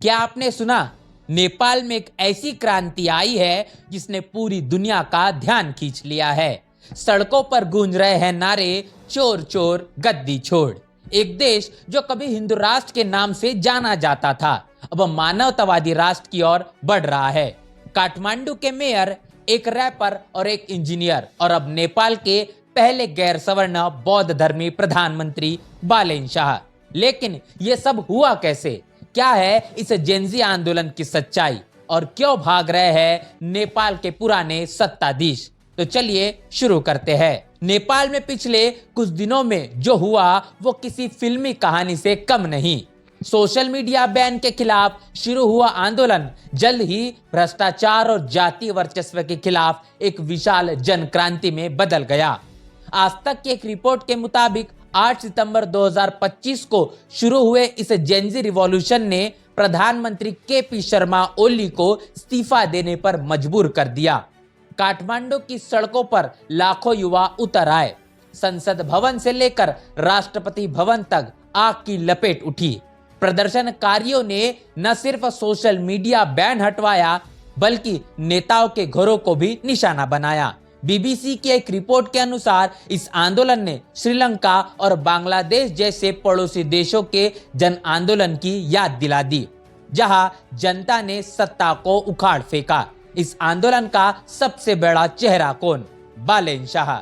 क्या आपने सुना? नेपाल में एक ऐसी क्रांति आई है जिसने पूरी दुनिया का ध्यान खींच लिया है। सड़कों पर गूंज रहे हैं नारे, चोर चोर गद्दी छोड़। एक देश जो कभी हिंदू राष्ट्र के नाम से जाना जाता था, अब मानवतावादी राष्ट्र की ओर बढ़ रहा है। काठमांडू के मेयर, एक रैपर और एक इंजीनियर, और अब नेपाल के पहले गैर सवर्ण बौद्ध धर्मी प्रधानमंत्री बालेन शाह। लेकिन ये सब हुआ कैसे? क्या है इस जेनजी आंदोलन की सच्चाई, और क्यों भाग रहे हैं नेपाल के पुराने सत्ताधीश? तो चलिए शुरू करते हैं। नेपाल में पिछले कुछ दिनों में जो हुआ वो किसी फिल्मी कहानी से कम नहीं। सोशल मीडिया बैन के खिलाफ शुरू हुआ आंदोलन जल्द ही भ्रष्टाचार और जातीय वर्चस्व के खिलाफ एक विशाल जन क्रांति में बदल गया। आज तक की एक रिपोर्ट के मुताबिक 8 सितंबर 2025 को शुरू हुए इस जेनजी रिवॉल्यूशन ने प्रधानमंत्री केपी शर्मा ओली को इस्तीफा देने पर मजबूर कर दिया। काठमांडू की सड़कों पर लाखों युवा उतर आए। संसद भवन से लेकर राष्ट्रपति भवन तक आग की लपेट उठी। प्रदर्शनकारियों ने न सिर्फ सोशल मीडिया बैन हटवाया, बल्कि नेताओं के घरों को भी निशाना बनाया। बीबीसी की एक रिपोर्ट के अनुसार इस आंदोलन ने श्रीलंका और बांग्लादेश जैसे पड़ोसी देशों के जन आंदोलन की याद दिला दी, जहां जनता ने सत्ता को उखाड़ फेंका। इस आंदोलन का सबसे बड़ा चेहरा कौन? बालेन शाह।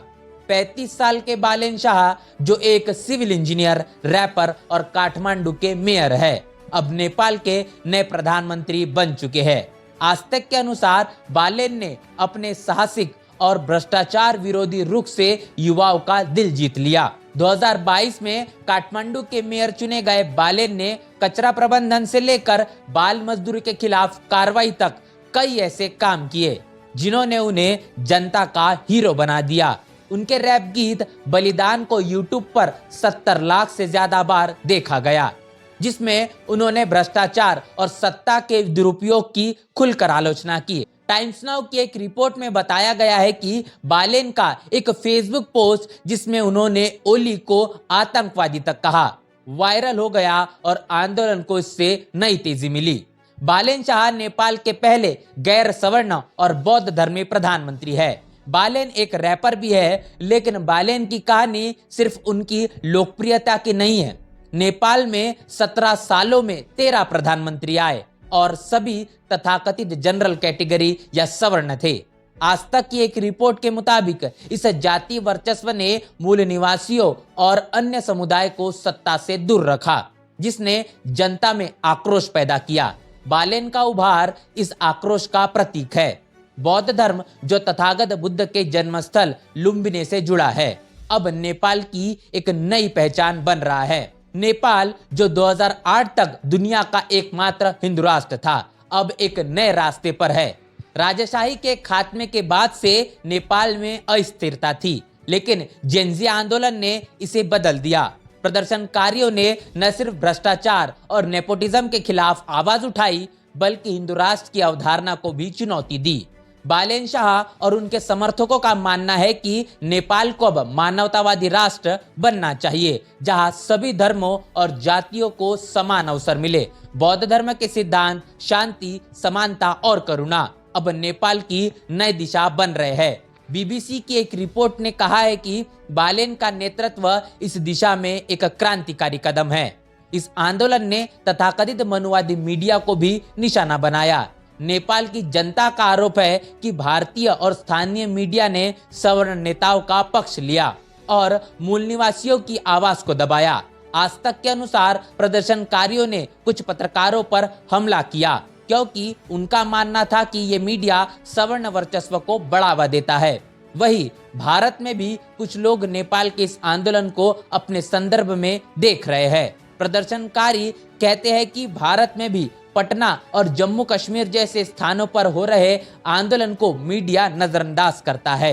35 साल के बालेन शाह, जो एक सिविल इंजीनियर, रैपर और काठमांडू के मेयर है, अब नेपाल के नए प्रधानमंत्री बन चुके हैं। आज तक के अनुसार बालेन ने अपने साहसिक और भ्रष्टाचार विरोधी रुख से युवाओं का दिल जीत लिया। 2022 में काठमांडू के मेयर चुने गए बालेन ने कचरा प्रबंधन से लेकर बाल मजदूरी के खिलाफ कार्रवाई तक कई ऐसे काम किए जिन्होंने उन्हें जनता का हीरो बना दिया। उनके रैप गीत बलिदान को यूट्यूब पर 70 लाख से ज्यादा बार देखा गया, जिसमें उन्होंने भ्रष्टाचार और सत्ता के दुरुपयोग की खुलकर आलोचना की। टाइम्स नाउ की एक रिपोर्ट में बताया गया है कि बालेन का एक फेसबुक पोस्ट, जिसमें उन्होंने ओली को आतंकवादी तक कहा, वायरल हो गया और आंदोलन को इससे नई तेजी मिली। बालेन शाह नेपाल के पहले गैर सवर्ण और बौद्ध धर्मी प्रधानमंत्री है। बालेन एक रैपर भी है, लेकिन बालेन की कहानी सिर्फ उनकी लोकप्रियता की नहीं है। नेपाल में 17 सालों में 13 प्रधानमंत्री आए और सभी तथाकथित जनरल कैटेगरी या सवर्ण थे। आज तक की एक रिपोर्ट के मुताबिक इस जातीय वर्चस्व ने मूल निवासियों और अन्य समुदाय को सत्ता से दूर रखा, जिसने जनता में आक्रोश पैदा किया। बालेन का उभार इस आक्रोश का प्रतीक है। बौद्ध धर्म, जो तथागत बुद्ध के जन्मस्थल लुम्बिनी से जुड़ा है, अब नेपाल की एक नई पहचान बन रहा है। नेपाल, जो 2008 तक दुनिया का एकमात्र हिंदू राष्ट्र था, अब एक नए रास्ते पर है। राजशाही के खात्मे के बाद से नेपाल में अस्थिरता थी, लेकिन जेनजी आंदोलन ने इसे बदल दिया। प्रदर्शनकारियों ने न सिर्फ भ्रष्टाचार और नेपोटिज्म के खिलाफ आवाज उठाई, बल्कि हिंदू राष्ट्र की अवधारणा को भी चुनौती दी। बालेन शाह और उनके समर्थकों का मानना है कि नेपाल को अब मानवतावादी राष्ट्र बनना चाहिए, जहां सभी धर्मों और जातियों को समान अवसर मिले। बौद्ध धर्म के सिद्धांत शांति, समानता और करुणा अब नेपाल की नई दिशा बन रहे हैं। बीबीसी की एक रिपोर्ट ने कहा है कि बालेन का नेतृत्व इस दिशा में एक क्रांतिकारी कदम है। इस आंदोलन ने तथाकथित मनुवादी मीडिया को भी निशाना बनाया। नेपाल की जनता का आरोप है कि भारतीय और स्थानीय मीडिया ने सवर्ण नेताओं का पक्ष लिया और मूल निवासियों की आवाज को दबाया। आज तक के अनुसार प्रदर्शनकारियों ने कुछ पत्रकारों पर हमला किया, क्योंकि उनका मानना था कि ये मीडिया सवर्ण वर्चस्व को बढ़ावा देता है। वही भारत में भी कुछ लोग नेपाल के इस आंदोलन को अपने संदर्भ में देख रहे हैं। प्रदर्शनकारी कहते हैं कि भारत में भी पटना और जम्मू कश्मीर जैसे स्थानों पर हो रहे आंदोलन को मीडिया नजरअंदाज करता है।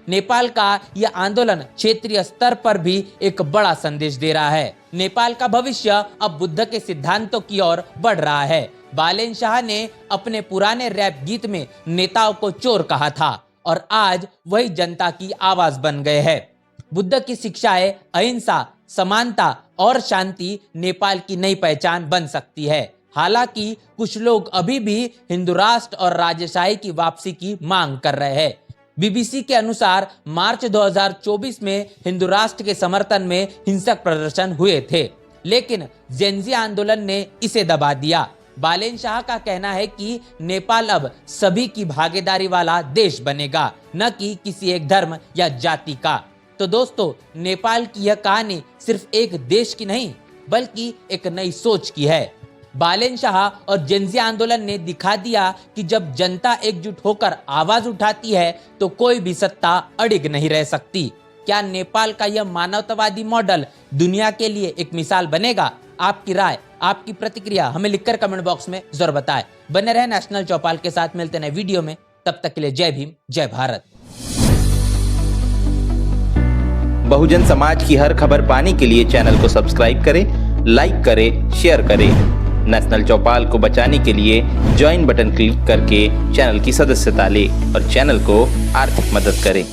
नेपाल का यह आंदोलन क्षेत्रीय स्तर पर भी एक बड़ा संदेश दे रहा है। नेपाल का भविष्य अब बुद्ध के सिद्धांतों की ओर बढ़ रहा है। बालेन शाह ने अपने पुराने रैप गीत में नेताओं को चोर कहा था, और आज वही जनता की आवाज बन गए हैं। बुद्ध की शिक्षाएं अहिंसा, समानता और शांति नेपाल की नई पहचान बन सकती है। हालांकि कुछ लोग अभी भी हिंदू राष्ट्र और राजेशाही की वापसी की मांग कर रहे हैं। बीबीसी के अनुसार मार्च 2024 में हिंदू राष्ट्र के समर्थन में हिंसक प्रदर्शन हुए थे, लेकिन जेनजी आंदोलन ने इसे दबा दिया। बालेन शाह का कहना है कि नेपाल अब सभी की भागीदारी वाला देश बनेगा, न कि किसी एक धर्म या जाति का। तो दोस्तों, नेपाल की यह कहानी सिर्फ एक देश की नहीं बल्कि एक नई सोच की है। बालेन शाह और जेनजी आंदोलन ने दिखा दिया कि जब जनता एकजुट होकर आवाज उठाती है तो कोई भी सत्ता अड़िग नहीं रह सकती। क्या नेपाल का यह मानवतावादी मॉडल दुनिया के लिए एक मिसाल बनेगा? आपकी राय, आपकी प्रतिक्रिया हमें लिखकर कमेंट बॉक्स में जरूर बताएं। बने रहे नेशनल चौपाल के साथ, मिलते नए वीडियो में। तब तक के लिए जय भीम, जय भारत। बहुजन समाज की हर खबर पाने के लिए चैनल को सब्सक्राइब करें, लाइक करें, शेयर करें। नेशनल चौपाल को बचाने के लिए ज्वाइन बटन क्लिक करके चैनल की सदस्यता लें और चैनल को आर्थिक मदद करें।